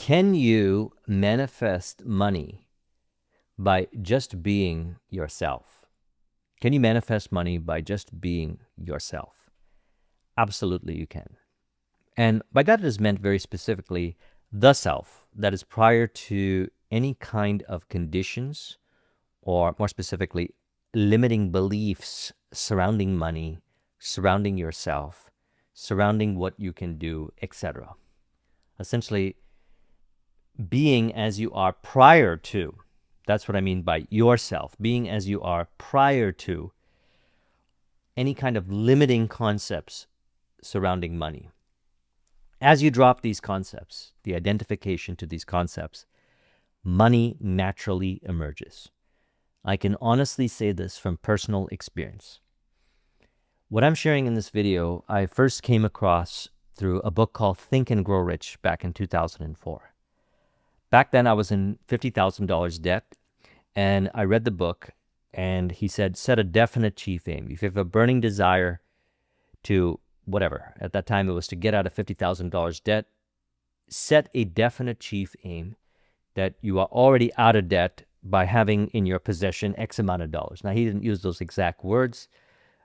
Can you manifest money by just being yourself? Can you manifest money by just being yourself? Absolutely, you can. And by that, it is meant very specifically the self that is prior to any kind of conditions, or more specifically, limiting beliefs surrounding money, surrounding yourself, surrounding what you can do, etc. Essentially, being as you are prior to, that's what I mean by yourself, being as you are prior to any kind of limiting concepts surrounding money. As you drop these concepts, the identification to these concepts, money naturally emerges. I can honestly say this from personal experience. What I'm sharing in this video, I first came across through a book called Think and Grow Rich back in 2004. Back then, I was in $50,000 debt, and I read the book, and he said, set a definite chief aim. If you have a burning desire to whatever, at that time it was to get out of $50,000 debt, set a definite chief aim that you are already out of debt by having in your possession X amount of dollars. Now, he didn't use those exact words.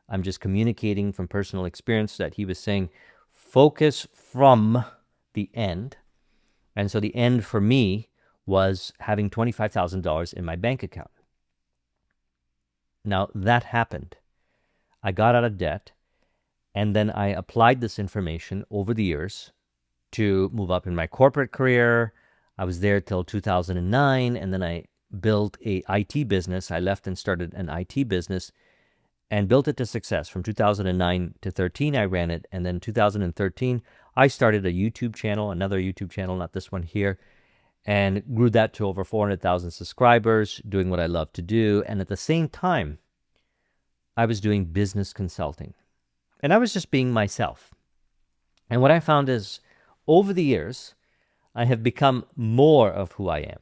I'm just communicating from personal experience that he was saying, focus from the end. And so the end for me was having $25,000 in my bank account. Now, that happened. I got out of debt, and then I applied this information over the years to move up in my corporate career. I was there till 2009, and then I built a IT business. I left and started an IT business and built it to success. From 2009 to 13, I ran it, and then 2013, I started a YouTube channel, another YouTube channel, not this one here, and grew that to over 400,000 subscribers, doing what I love to do. And at the same time, I was doing business consulting. And I was just being myself. And what I found is, over the years, I have become more of who I am.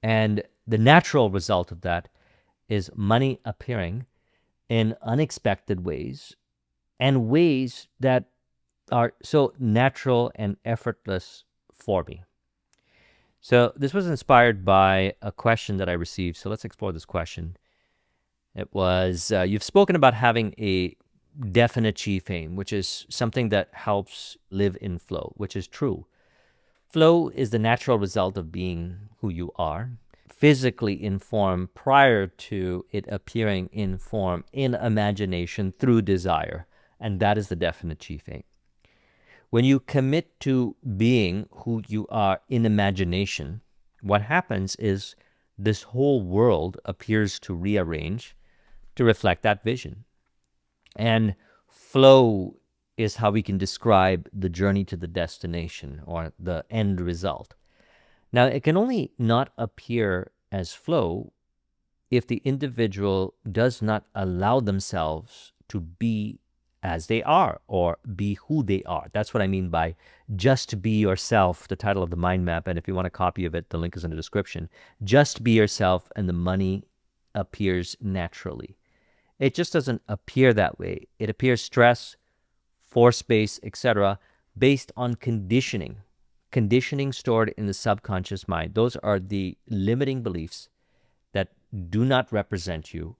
And the natural result of that is money appearing in unexpected ways, and ways that are so natural and effortless for me. So this was inspired by a question that I received. So let's explore this question. It was, you've spoken about having a definite chief aim, which is something that helps live in flow, which is true. Flow is the natural result of being who you are, physically in form prior to it appearing in form in imagination through desire. And that is the definite chief aim. When you commit to being who you are in imagination, what happens is this whole world appears to rearrange to reflect that vision. And flow is how we can describe the journey to the destination or the end result. Now, it can only not appear as flow if the individual does not allow themselves to be as they are or be who they are. That's what I mean by just be yourself, the title of the mind map. And if you want a copy of it, the link is in the description. Just be yourself and the money appears naturally. It just doesn't appear that way. It appears stress, force base, etc., based on conditioning stored in the subconscious mind. Those are the limiting beliefs that do not represent you,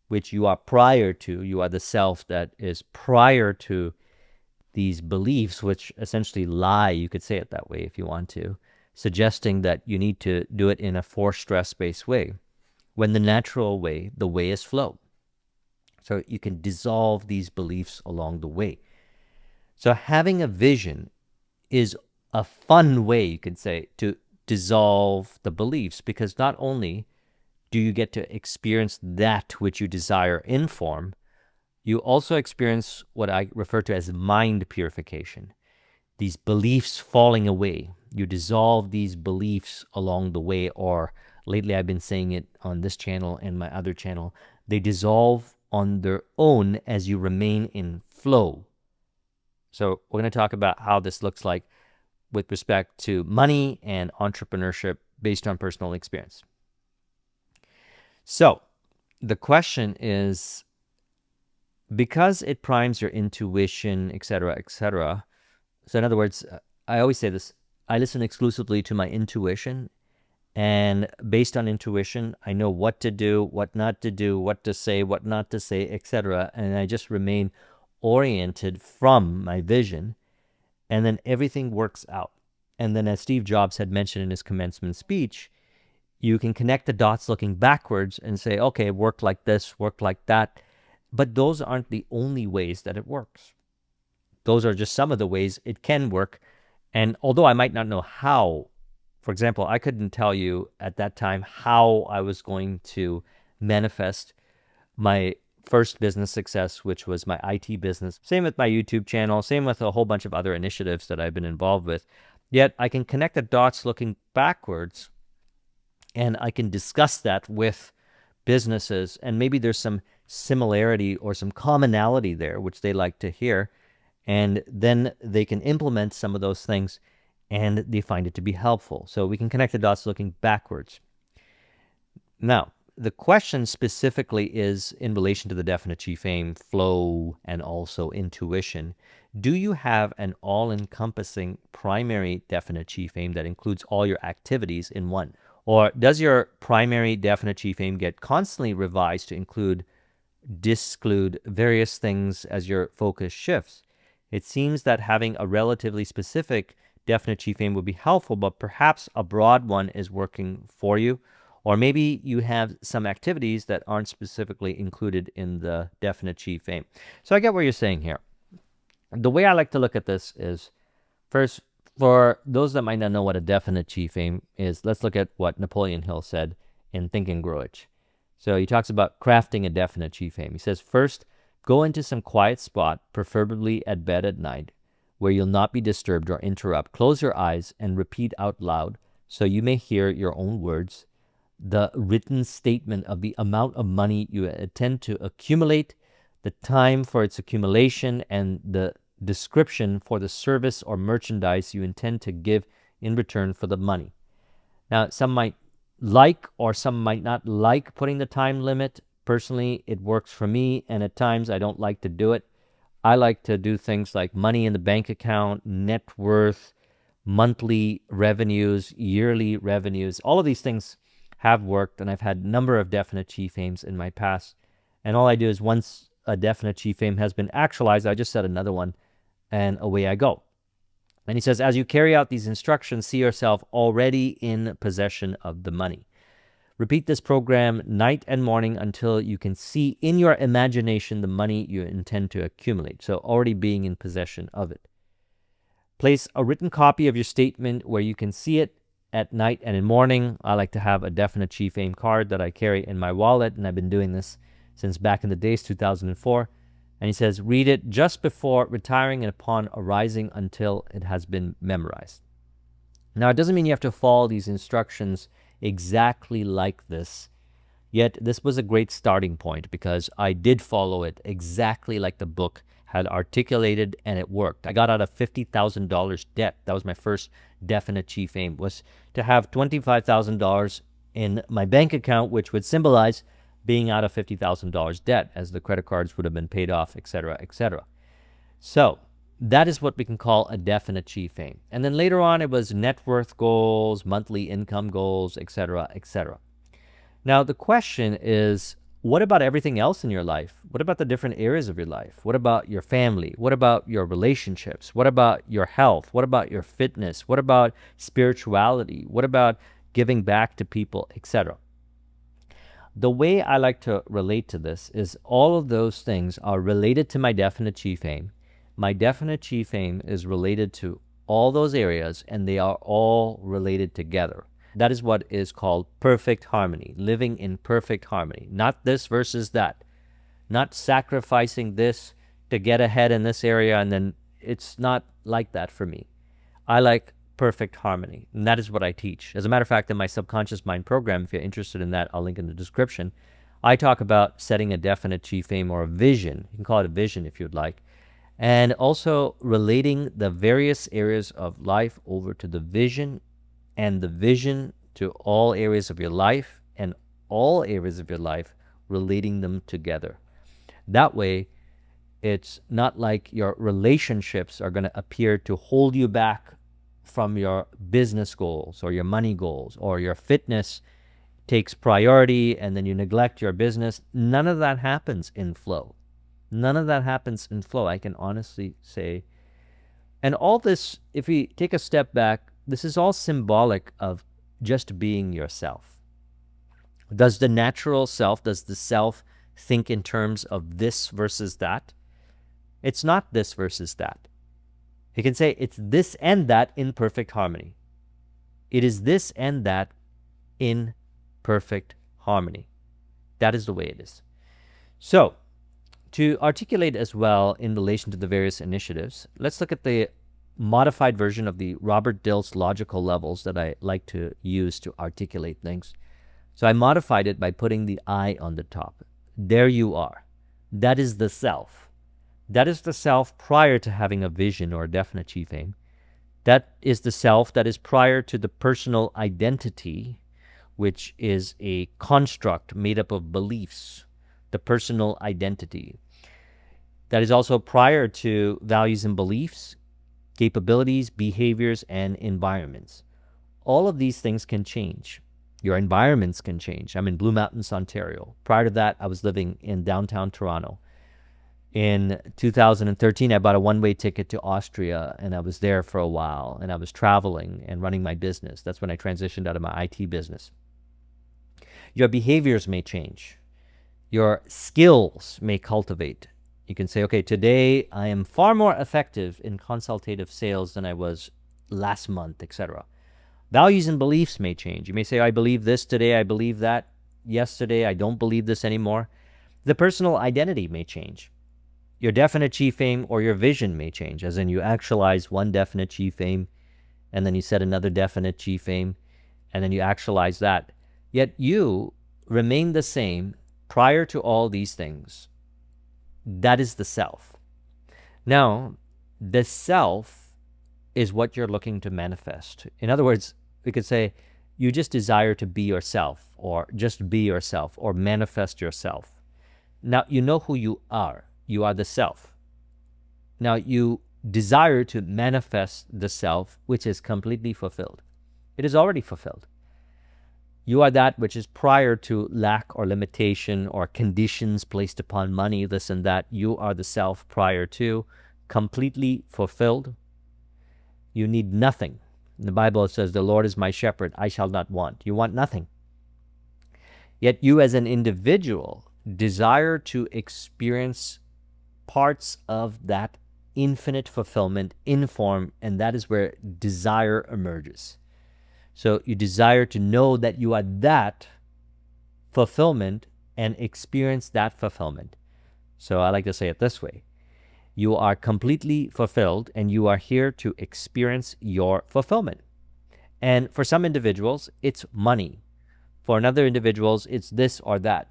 which you are prior to. You are the self that is prior to these beliefs, which essentially lie, you could say it that way if you want to, suggesting that you need to do it in a force stress-based way, when the natural way, the way is flow. So you can dissolve these beliefs along the way. So having a vision is a fun way, you could say, to dissolve the beliefs, because not only do you get to experience that which you desire in form, you also experience what I refer to as mind purification. These beliefs falling away. You dissolve these beliefs along the way, or lately I've been saying it on this channel and my other channel, they dissolve on their own as you remain in flow. So we're going to talk about how this looks like with respect to money and entrepreneurship based on personal experience. So the question is, because it primes your intuition, etc., etc. So in other words, I always say this, I listen exclusively to my intuition. And based on intuition, I know what to do, what not to do, what to say, what not to say, etc. And I just remain oriented from my vision. And then everything works out. And then, as Steve Jobs had mentioned in his commencement speech, you can connect the dots looking backwards and say, okay, work like this, work like that. But those aren't the only ways that it works. Those are just some of the ways it can work. And although I might not know how, for example, I couldn't tell you at that time how I was going to manifest my first business success, which was my IT business. Same with my YouTube channel, same with a whole bunch of other initiatives that I've been involved with. Yet I can connect the dots looking backwards, and I can discuss that with businesses, and maybe there's some similarity or some commonality there, which they like to hear. And then they can implement some of those things and they find it to be helpful. So we can connect the dots looking backwards. Now, the question specifically is in relation to the definite chief aim, flow, and also intuition. Do you have an all-encompassing primary definite chief aim that includes all your activities in one? Or does your primary definite chief aim get constantly revised to disclude various things as your focus shifts? It seems that having a relatively specific definite chief aim would be helpful, but perhaps a broad one is working for you. Or maybe you have some activities that aren't specifically included in the definite chief aim. So I get what you're saying here. The way I like to look at this is, first, for those that might not know what a definite chief aim is, let's look at what Napoleon Hill said in Think and Grow Rich. So he talks about crafting a definite chief aim. He says, first, go into some quiet spot, preferably at bed at night, where you'll not be disturbed or interrupt. Close your eyes and repeat out loud so you may hear your own words the written statement of the amount of money you intend to accumulate, the time for its accumulation, and the description for the service or merchandise you intend to give in return for the money. Now, some might like or some might not like putting the time limit. Personally, it works for me, and at times I don't like to do it. I like to do things like money in the bank account, net worth, monthly revenues, yearly revenues. All of these things have worked, and I've had a number of definite chief aims in my past. And all I do is once a definite chief aim has been actualized, I just set another one, and away I go. And he says, as you carry out these instructions, see yourself already in possession of the money. Repeat this program night and morning until you can see in your imagination the money you intend to accumulate. So already being in possession of it. Place a written copy of your statement where you can see it at night and in morning. I like to have a definite chief aim card that I carry in my wallet, and I've been doing this since back in the days, 2004. And he says, read it just before retiring and upon arising until it has been memorized. Now, it doesn't mean you have to follow these instructions exactly like this, yet this was a great starting point because I did follow it exactly like the book had articulated, and it worked. I got out of $50,000 debt. That was my first definite chief aim, was to have $25,000 in my bank account, which would symbolize being out of $50,000 debt, as the credit cards would have been paid off, etc., etc. So that is what we can call a definite chief aim. And then later on, it was net worth goals, monthly income goals, etc., etc. Now, the question is, what about everything else in your life? What about the different areas of your life? What about your family? What about your relationships? What about your health? What about your fitness? What about spirituality? What about giving back to people, etc.? The way I like to relate to this is all of those things are related to my definite chief aim. My definite chief aim is related to all those areas, and they are all related together. That is what is called perfect harmony, living in perfect harmony. Not this versus that, not sacrificing this to get ahead in this area, and then it's not like that for me. I like perfect harmony, and that is what I teach. As a matter of fact, in my subconscious mind program, if you're interested in that, I'll link in the description. I talk about setting a definite chief aim or a vision. You can call it a vision if you'd like. And also relating the various areas of life over to the vision, and the vision to all areas of your life, and all areas of your life, relating them together. That way, it's not like your relationships are going to appear to hold you back from your business goals or your money goals, or your fitness takes priority and then you neglect your business. None of that happens in flow. None of that happens in flow, I can honestly say. And all this, if we take a step back, this is all symbolic of just being yourself. Does the natural self, does the self think in terms of this versus that? It's not this versus that. You can say it's this and that in perfect harmony. It is this and that in perfect harmony. That is the way it is. So, to articulate as well in relation to the various initiatives, let's look at the modified version of the Robert Dilts logical levels that I like to use to articulate things. So I modified it by putting the I on the top. There you are. That is the self. That is the self prior to having a vision or a definite chief aim. That is the self that is prior to the personal identity, which is a construct made up of beliefs, the personal identity. That is also prior to values and beliefs, capabilities, behaviors, and environments. All of these things can change. Your environments can change. I'm in Blue Mountains, Ontario. Prior to that, I was living in downtown Toronto. In 2013, I bought a one-way ticket to Austria, and I was there for a while, and I was traveling and running my business. That's when I transitioned out of my IT business. Your behaviors may change. Your skills may cultivate. You can say, okay, today I am far more effective in consultative sales than I was last month, etc. Values and beliefs may change. You may say, I believe this today, I believe that yesterday, I don't believe this anymore. The personal identity may change. Your definite chief aim or your vision may change, as in you actualize one definite chief aim, and then you set another definite chief aim, and then you actualize that. Yet you remain the same prior to all these things. That is the self. Now, the self is what you're looking to manifest. In other words, we could say you just desire to be yourself, or just be yourself, or manifest yourself. Now, you know who you are. You are the self. Now, you desire to manifest the self, which is completely fulfilled. It is already fulfilled. You are that which is prior to lack or limitation or conditions placed upon money, this and that. You are the self prior to, completely fulfilled. You need nothing. In the Bible, it says, the Lord is my shepherd, I shall not want. You want nothing. Yet you as an individual desire to experience parts of that infinite fulfillment in form, and that is where desire emerges. So you desire to know that you are that fulfillment and experience that fulfillment. So I like to say it this way. You are completely fulfilled and you are here to experience your fulfillment. And for some individuals, it's money. For another individuals, it's this or that.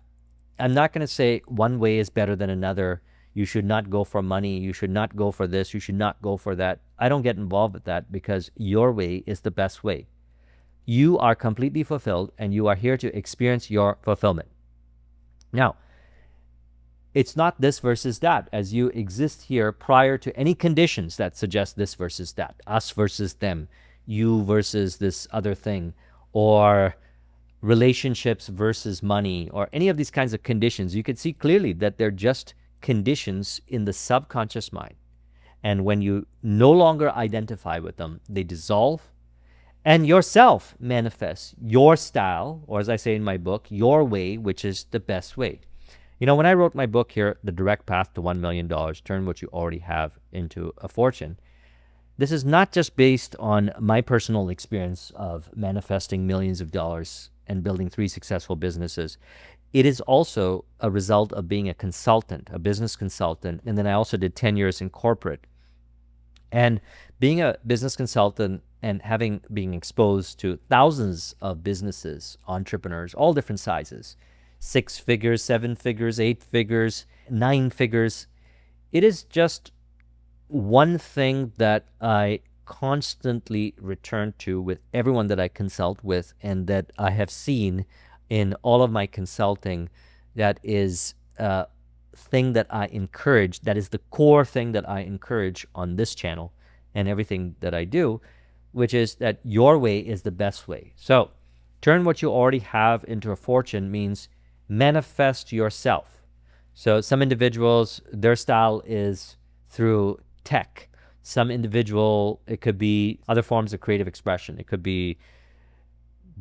I'm not going to say one way is better than another. You should not go for money. You should not go for this. You should not go for that. I don't get involved with that because your way is the best way. You are completely fulfilled and you are here to experience your fulfillment. Now, it's not this versus that, as you exist here prior to any conditions that suggest this versus that, us versus them, you versus this other thing, or relationships versus money, or any of these kinds of conditions. You can see clearly that they're just conditions in the subconscious mind. And when you no longer identify with them, they dissolve. And yourself manifests your style, or as I say in my book, your way, which is the best way. You know, when I wrote my book here, The Direct Path to $1 Million, Turn What You Already Have into a Fortune, this is not just based on my personal experience of manifesting millions of dollars and building 3 successful businesses. It is also a result of being a consultant, a business consultant, and then I also did 10 years in corporate. And being a business consultant and being exposed to thousands of businesses, entrepreneurs, all different sizes, 6 figures, 7 figures, 8 figures, 9 figures. It is just one thing that I constantly return to with everyone that I consult with, and that I have seen in all of my consulting, that is a thing that I encourage, that is the core thing that I encourage on this channel and everything that I do. which is that your way is the best way. So turn what you already have into a fortune means manifest yourself. So some individuals, their style is through tech. Some individual, it could be other forms of creative expression. It could be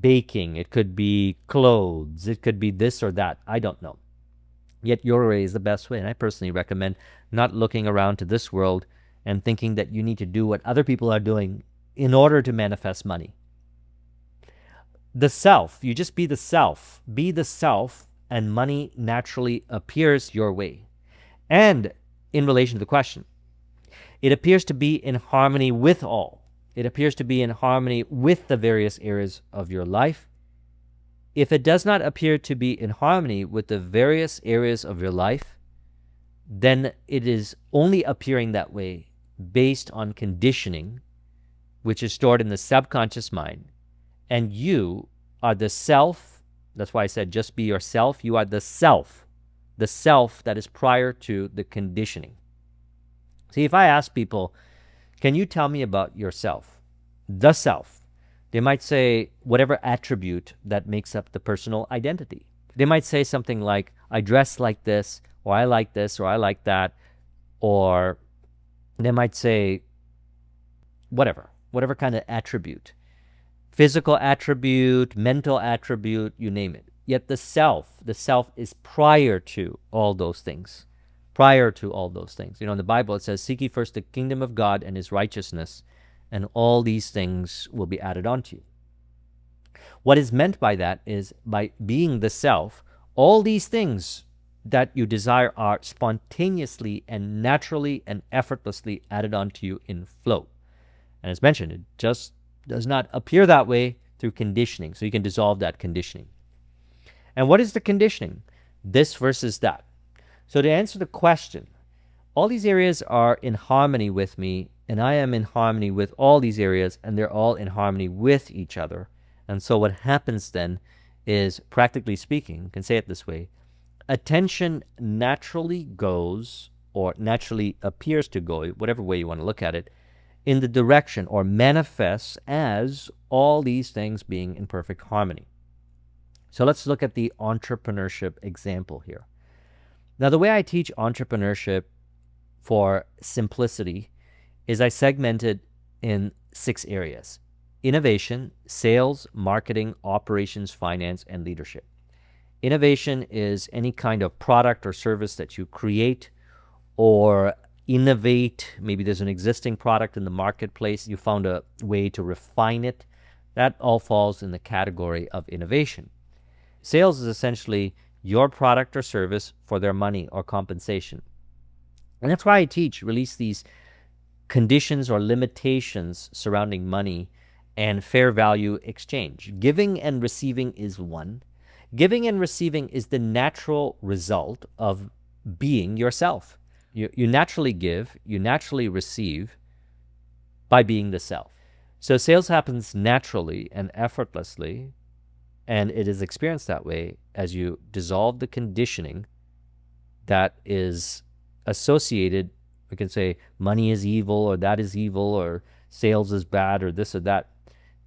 baking. It could be clothes. It could be this or that. I don't know. Yet your way is the best way. And I personally recommend not looking around to this world and thinking that you need to do what other people are doing in order to manifest money. The self, you just be the self. Be the self, and money naturally appears your way. And in relation to the question, it appears to be in harmony with all. It appears to be in harmony with the various areas of your life. If it does not appear to be in harmony with the various areas of your life, then it is only appearing that way based on conditioning, which is stored in the subconscious mind. And you are the self. That's why I said just be yourself. You are the self that is prior to the conditioning. See, if I ask people, can you tell me about yourself? The self. They might say whatever attribute that makes up the personal identity. They might say something like, I dress like this, or I like this, or I like that. Or they might say whatever kind of attribute. Physical attribute, mental attribute, you name it. Yet the self is prior to all those things. Prior to all those things. In the Bible it says, seek ye first the kingdom of God and his righteousness, and all these things will be added onto you. What is meant by that is by being the self, all these things that you desire are spontaneously and naturally and effortlessly added onto you in flow. And as mentioned, it just does not appear that way through conditioning. So you can dissolve that conditioning. And what is the conditioning? This versus that. So to answer the question, all these areas are in harmony with me, and I am in harmony with all these areas, and they're all in harmony with each other. And so what happens then is, practically speaking, you can say it this way, attention naturally goes, or naturally appears to go, whatever way you want to look at it, in the direction or manifests as all these things being in perfect harmony. So let's look at the entrepreneurship example here. Now, the way I teach entrepreneurship for simplicity is I segment it in 6 areas: innovation, sales, marketing, operations, finance, and leadership. Innovation is any kind of product or service that you create or innovate. Maybe there's an existing product in the marketplace. You found a way to refine it. That all falls in the category of innovation. Sales is essentially your product or service for their money or compensation. And that's why I teach, release these conditions or limitations surrounding money and fair value exchange. Giving and receiving is one. Giving and receiving is the natural result of being yourself. You naturally give, you naturally receive by being the self. So sales happens naturally and effortlessly, and it is experienced that way as you dissolve the conditioning that is associated. We can say money is evil, or that is evil, or sales is bad, or this or that.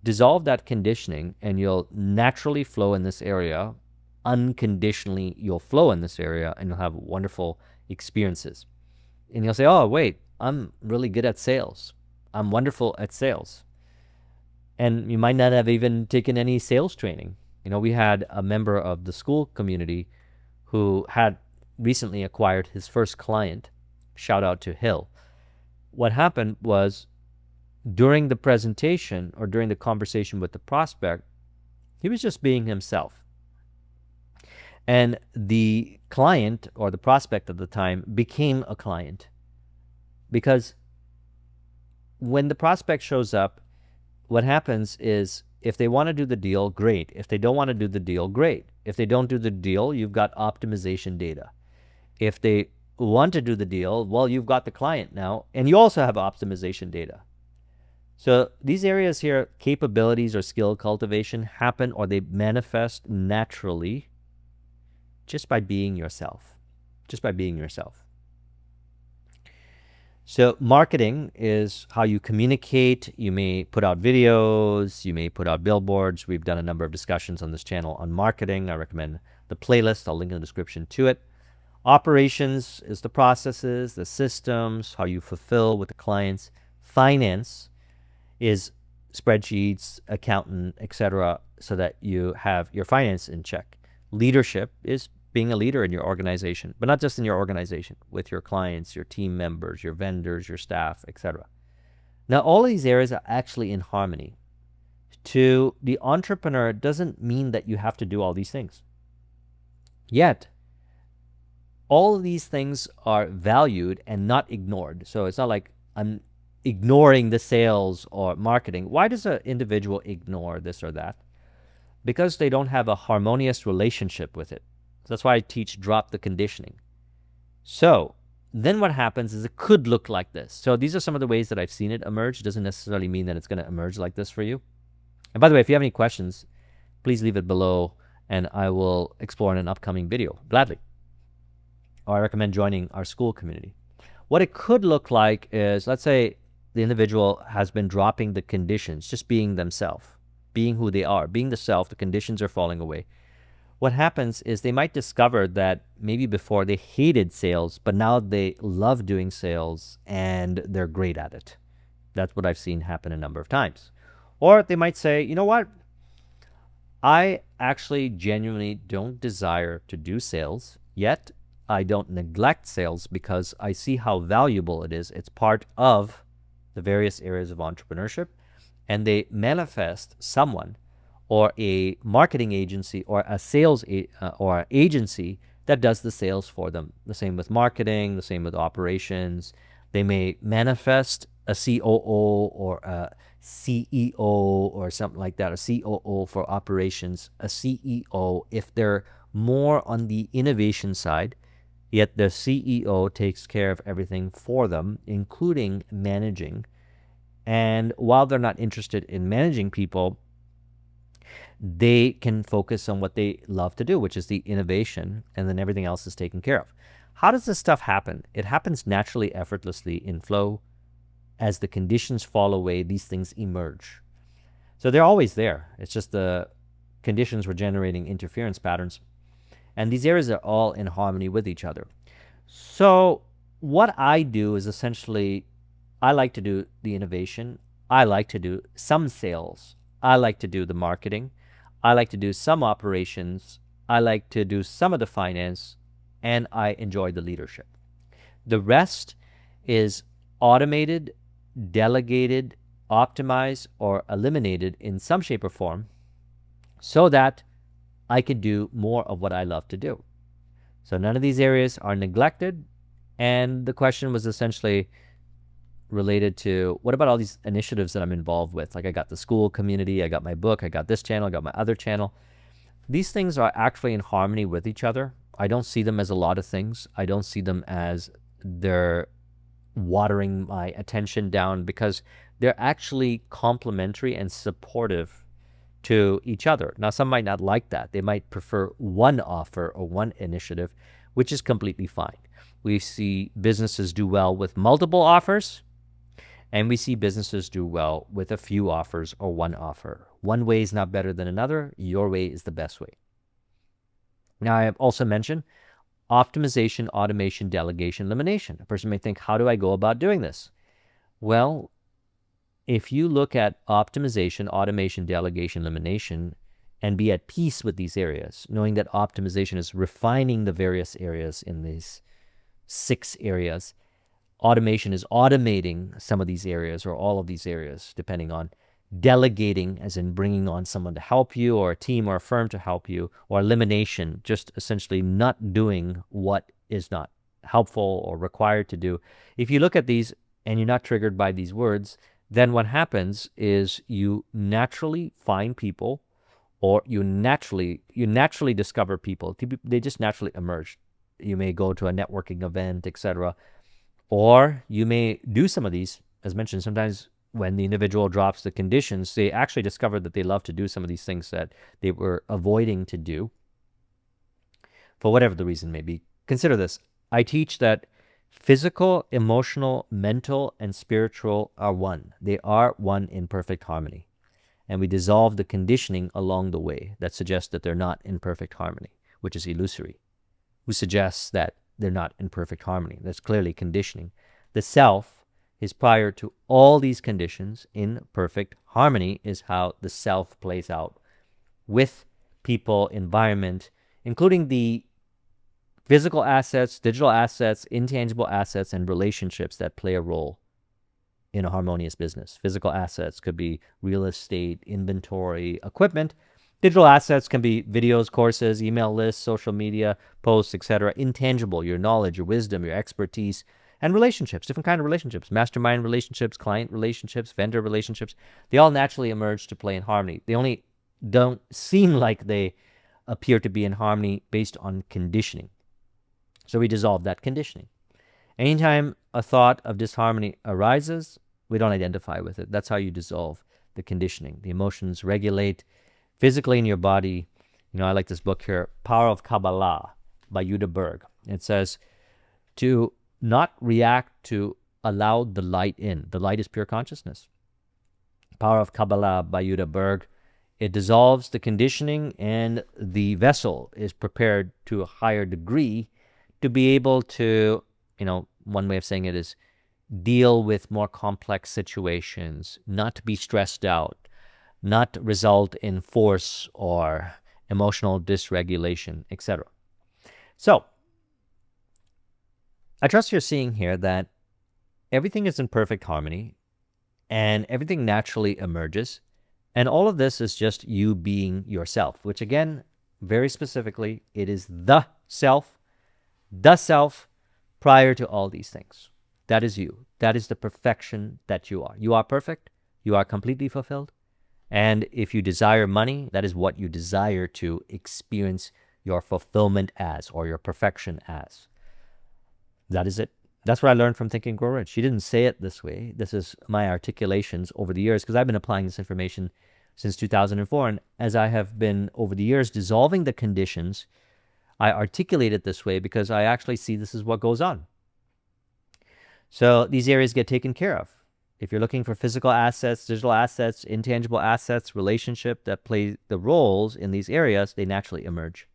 Dissolve that conditioning and you'll naturally flow in this area. Unconditionally, you'll flow in this area and you'll have wonderful experiences. And you'll say, oh, wait, I'm really good at sales. I'm wonderful at sales. And you might not have even taken any sales training. We had a member of the school community who had recently acquired his first client. Shout out to Hill. What happened was, during the presentation or during the conversation with the prospect, he was just being himself. And the client, or the prospect at the time, became a client. Because when the prospect shows up, what happens is, if they want to do the deal, great. If they don't want to do the deal, great. If they don't do the deal, you've got optimization data. If they want to do the deal, well, you've got the client now, and you also have optimization data. So these areas here, capabilities or skill cultivation, happen, or they manifest naturally just by being yourself. Just by being yourself. So marketing is how you communicate. You may put out videos, you may put out billboards. We've done a number of discussions on this channel on marketing. I recommend the playlist. I'll link in the description to it. Operations is the processes, the systems, how you fulfill with the clients. Finance is spreadsheets, accountant, etc., so that you have your finance in check. Leadership is being a leader in your organization, but not just in your organization, with your clients, your team members, your vendors, your staff, etc. Now, all of these areas are actually in harmony. To the entrepreneur, it doesn't mean that you have to do all these things. Yet, all of these things are valued and not ignored. So it's not like I'm ignoring the sales or marketing. Why does an individual ignore this or that? Because they don't have a harmonious relationship with it. So that's why I teach drop the conditioning. So then what happens is it could look like this. So these are some of the ways that I've seen it emerge. It doesn't necessarily mean that it's going to emerge like this for you. And by the way, if you have any questions, please leave it below and I will explore in an upcoming video, gladly. Or I recommend joining our school community. What it could look like is, let's say the individual has been dropping the conditions, just being themselves, being who they are, being the self, the conditions are falling away. What happens is they might discover that maybe before they hated sales, but now they love doing sales and they're great at it. That's what I've seen happen a number of times. Or they might say, you know what? I actually genuinely don't desire to do sales, yet I don't neglect sales because I see how valuable it is. It's part of the various areas of entrepreneurship, and they manifest someone or a marketing agency or a sales or agency that does the sales for them. The same with marketing, the same with operations. They may manifest a COO or a CEO or something like that, a COO for operations, a CEO if they're more on the innovation side, yet the CEO takes care of everything for them, including managing. And while they're not interested in managing people, they can focus on what they love to do, which is the innovation, and then everything else is taken care of. How does this stuff happen? It happens naturally, effortlessly, in flow. As the conditions fall away, these things emerge. So they're always there. It's just the conditions were generating interference patterns. And these areas are all in harmony with each other. So what I do is essentially, I like to do the innovation. I like to do some sales. I like to do the marketing. I like to do some operations. I like to do some of the finance. And I enjoy the leadership. The rest is automated, delegated, optimized, or eliminated in some shape or form so that I can do more of what I love to do. So none of these areas are neglected. And the question was essentially related to, what about all these initiatives that I'm involved with? Like I got the school community, I got my book, I got this channel, I got my other channel. These things are actually in harmony with each other. I don't see them as a lot of things. I don't see them as they're watering my attention down, because they're actually complementary and supportive to each other. Now, some might not like that. They might prefer one offer or one initiative, which is completely fine. We see businesses do well with multiple offers, and we see businesses do well with a few offers or one offer. One way is not better than another. Your way is the best way. Now, I have also mentioned optimization, automation, delegation, elimination. A person may think, how do I go about doing this? Well, if you look at optimization, automation, delegation, elimination, and be at peace with these areas, knowing that optimization is refining the various areas in these 6 areas, automation is automating some of these areas or all of these areas, depending on delegating, as in bringing on someone to help you, or a team or a firm to help you, or elimination, just essentially not doing what is not helpful or required to do. If you look at these and you're not triggered by these words, then what happens is you naturally find people, or you naturally discover people. They just naturally emerge. You may go to a networking event, etc., or you may do some of these. As mentioned, sometimes when the individual drops the conditions, they actually discover that they love to do some of these things that they were avoiding to do for whatever the reason may be. Consider this. I teach that Physical, emotional, mental, and spiritual are one. They are one in perfect harmony. And we dissolve the conditioning along the way that suggests that they're not in perfect harmony, which is illusory. Who suggests that they're not in perfect harmony? That's clearly conditioning. The self is prior to all these conditions in perfect harmony, is how the self plays out with people, environment, including the physical assets, digital assets, intangible assets, and relationships that play a role in a harmonious business. Physical assets could be real estate, inventory, equipment. Digital assets can be videos, courses, email lists, social media, posts, etc. Intangible, your knowledge, your wisdom, your expertise, and relationships, different kind of relationships, mastermind relationships, client relationships, vendor relationships. They all naturally emerge to play in harmony. They only don't seem like they appear to be in harmony based on conditioning. So we dissolve that conditioning. Anytime a thought of disharmony arises, we don't identify with it. That's how you dissolve the conditioning. The emotions regulate physically in your body. I like this book here, Power of Kabbalah by Yuda Berg. It says to not react, to allow the light in. The light is pure consciousness. Power of Kabbalah by Yuda Berg. It dissolves the conditioning, and the vessel is prepared to a higher degree to be able to, one way of saying it is deal with more complex situations, not to be stressed out, not result in force or emotional dysregulation, etc. So, I trust you're seeing here that everything is in perfect harmony and everything naturally emerges. And all of this is just you being yourself, which again, very specifically, it is the self prior to all these things. That is you. That is the perfection that you are. You are perfect. You are completely fulfilled. And if you desire money, that is what you desire to experience your fulfillment as, or your perfection as. That is it. That's what I learned from Think and Grow Rich. She didn't say it this way. This is my articulations over the years, because I've been applying this information since 2004. And as I have been, over the years, dissolving the conditions, I articulate it this way because I actually see this is what goes on. So these areas get taken care of. If you're looking for physical assets, digital assets, intangible assets, relationship that play the roles in these areas, they naturally emerge.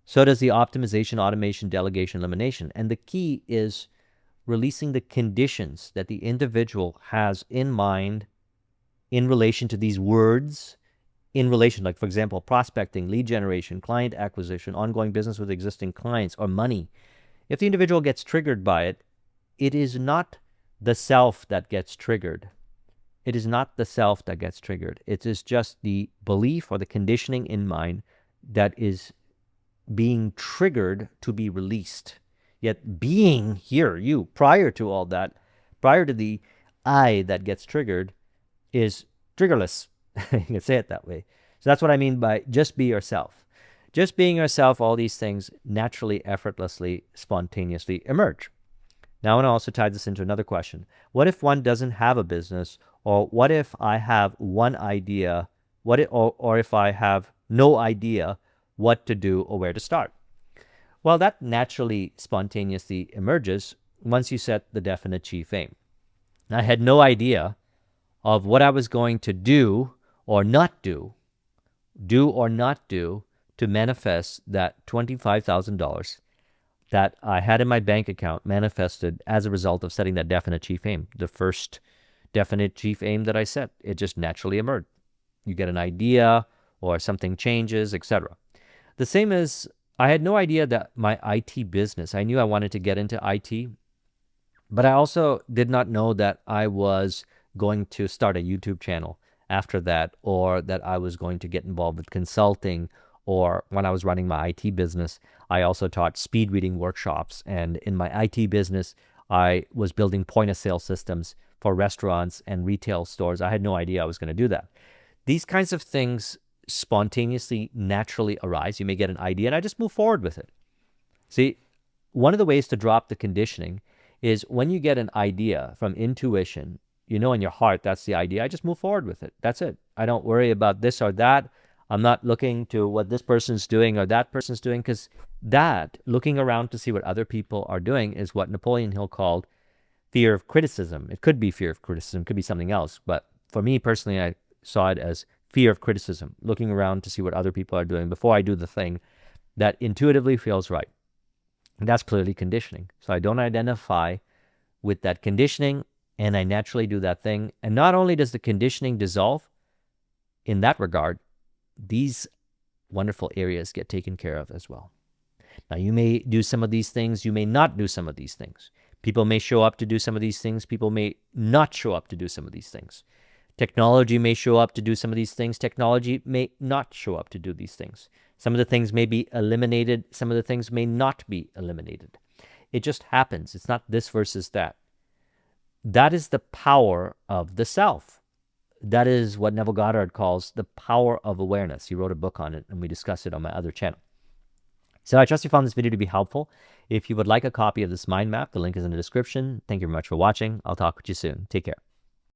So does the optimization, automation, delegation, elimination. And the key is releasing the conditions that the individual has in mind in relation to these words, in relation, like, for example, prospecting, lead generation, client acquisition, ongoing business with existing clients, or money. If the individual gets triggered by it, it is not the self that gets triggered. It is not the self that gets triggered. It is just the belief or the conditioning in mind that is being triggered to be released. Yet being here, you, prior to all that, prior to the I that gets triggered, is triggerless. You can say it that way. So that's what I mean by just be yourself. Just being yourself, all these things naturally, effortlessly, spontaneously emerge. Now I want to also tie this into another question. What if one doesn't have a business? Or what if I have one idea, or if I have no idea what to do or where to start? Well, that naturally, spontaneously emerges once you set the definite chief aim. I had no idea of what I was going to do or not do to manifest that $25,000 that I had in my bank account manifested as a result of setting that definite chief aim. The first definite chief aim that I set, it just naturally emerged. You get an idea or something changes, etc. The same as I had no idea that my IT business, I knew I wanted to get into IT, but I also did not know that I was going to start a YouTube channel after that, or that I was going to get involved with consulting, or when I was running my IT business, I also taught speed reading workshops. And in my IT business, I was building point of sale systems for restaurants and retail stores. I had no idea I was going to do that. These kinds of things spontaneously, naturally arise. You may get an idea, and I just move forward with it. See, one of the ways to drop the conditioning is when you get an idea from intuition, you know in your heart that's the idea, I just move forward with it. That's it. I don't worry about this or that. I'm not looking to what this person's doing or that person's doing, because that, looking around to see what other people are doing, is what Napoleon Hill called fear of criticism. It could be fear of criticism, it could be something else. But for me personally, I saw it as fear of criticism, looking around to see what other people are doing before I do the thing that intuitively feels right. And that's clearly conditioning. So I don't identify with that conditioning, and I naturally do that thing. And not only does the conditioning dissolve in that regard, these wonderful areas get taken care of as well. Now, you may do some of these things, you may not do some of these things. People may show up to do some of these things, people may not show up to do some of these things. Technology may show up to do some of these things, technology may not show up to do these things. Some of the things may be eliminated, some of the things may not be eliminated. It just happens. It's not this versus that. That is the power of the self. That is what Neville Goddard calls the power of awareness. He wrote a book on it, and we discussed it on my other channel. So I trust you found this video to be helpful. If you would like a copy of this mind map, the link is in the description. Thank you very much for watching. I'll talk with you soon. Take care.